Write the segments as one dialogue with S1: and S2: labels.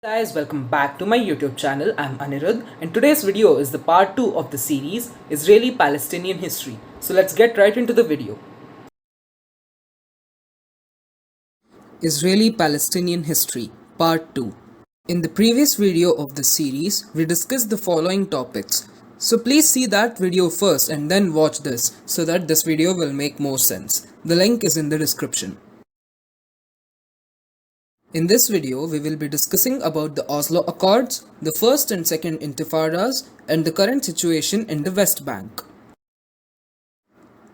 S1: Guys, welcome back to my YouTube channel. I'm Anirudh, and today's video is the part 2 of the series Israeli Palestinian History. So let's get right into the video. Israeli Palestinian History Part 2. In the previous video of the series, we discussed the following topics. So please see that video first and then watch this so that this video will make more sense. The link is in the description. In this video, we will be discussing about the Oslo Accords, the first and second Intifadas, and the current situation in the West Bank.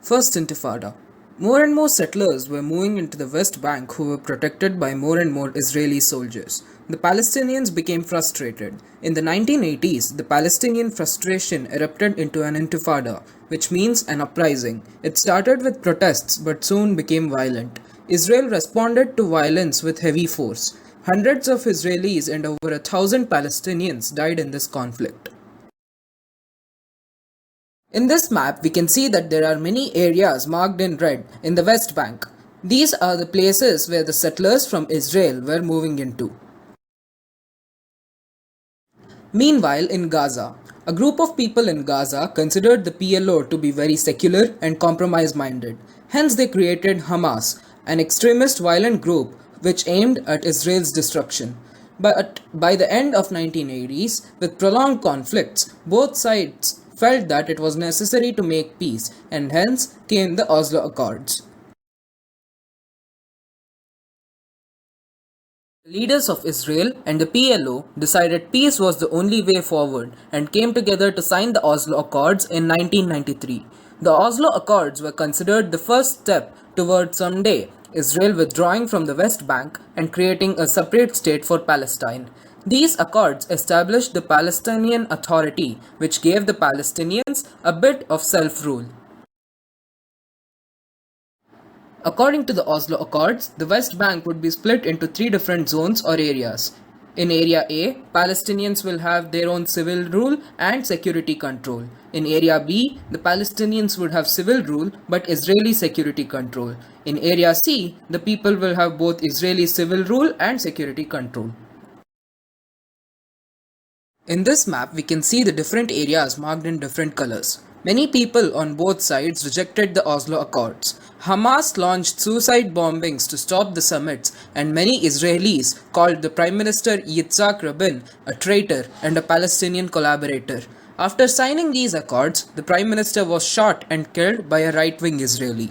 S1: First Intifada. More and more settlers were moving into the West Bank who were protected by more and more Israeli soldiers. The Palestinians became frustrated. In the 1980s, the Palestinian frustration erupted into an intifada, which means an uprising. It started with protests but soon became violent. Israel responded to violence with heavy force. Hundreds of Israelis and over 1,000 Palestinians died in this conflict. In this map, we can see that there are many areas marked in red in the West Bank. These are the places where the settlers from Israel were moving into. Meanwhile, in Gaza, a group of people in Gaza considered the PLO to be very secular and compromise-minded. Hence, they created Hamas, an extremist violent group which aimed at Israel's destruction. But by the end of 1980s, with prolonged conflicts, both sides felt that it was necessary to make peace, and hence came the Oslo Accords. The leaders of Israel and the PLO decided peace was the only way forward and came together to sign the Oslo Accords in 1993. The Oslo Accords were considered the first step towards someday Israel withdrawing from the West Bank and creating a separate state for Palestine. These accords established the Palestinian Authority, which gave the Palestinians a bit of self-rule. According to the Oslo Accords, the West Bank would be split into three different zones or areas. In Area A, Palestinians will have their own civil rule and security control. In Area B, the Palestinians would have civil rule but Israeli security control. In Area C, the people will have both Israeli civil rule and security control. In this map, we can see the different areas marked in different colors. Many people on both sides rejected the Oslo Accords. Hamas launched suicide bombings to stop the summits, and many Israelis called the Prime Minister Yitzhak Rabin a traitor and a Palestinian collaborator. After signing these accords, the Prime Minister was shot and killed by a right-wing Israeli.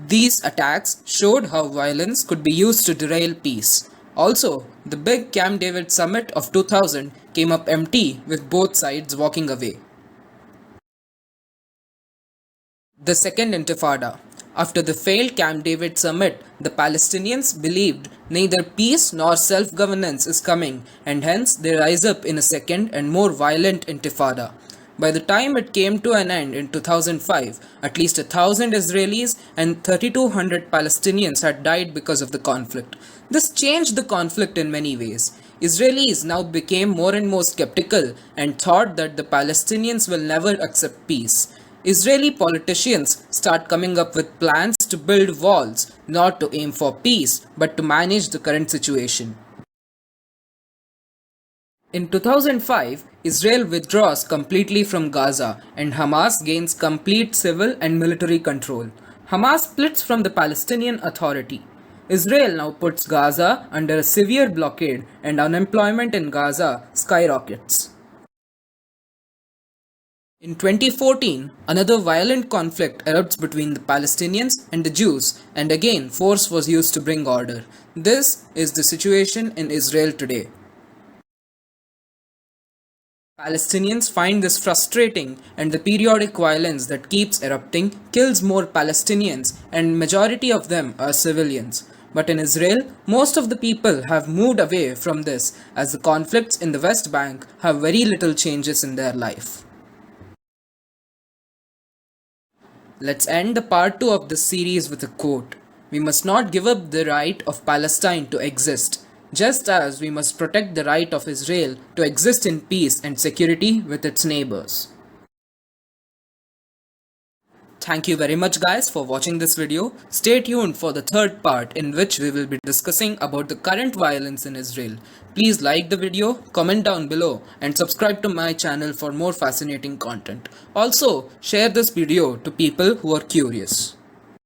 S1: These attacks showed how violence could be used to derail peace. Also, the big Camp David summit of 2000 came up empty with both sides walking away. The Second Intifada. After the failed Camp David summit, the Palestinians believed neither peace nor self-governance is coming, and hence they rise up in a second and more violent intifada. By the time it came to an end in 2005, at least 1,000 Israelis and 3,200 Palestinians had died because of the conflict. This changed the conflict in many ways. Israelis now became more and more skeptical and thought that the Palestinians will never accept peace. Israeli politicians start coming up with plans to build walls, not to aim for peace, but to manage the current situation. In 2005, Israel withdraws completely from Gaza and Hamas gains complete civil and military control. Hamas splits from the Palestinian Authority. Israel now puts Gaza under a severe blockade and unemployment in Gaza skyrockets. In 2014, another violent conflict erupts between the Palestinians and the Jews, and again force was used to bring order. This is the situation in Israel today. Palestinians find this frustrating, and the periodic violence that keeps erupting kills more Palestinians, and majority of them are civilians. But in Israel, most of the people have moved away from this, as the conflicts in the West Bank have very little changes in their life. Let's end the part 2 of this series with a quote. We must not give up the right of Palestine to exist, just as we must protect the right of Israel to exist in peace and security with its neighbors. Thank you very much guys for watching this video. Stay tuned for the third part in which we will be discussing about the current violence in Israel. Please like the video, comment down below and subscribe to my channel for more fascinating content. Also, share this video to people who are curious.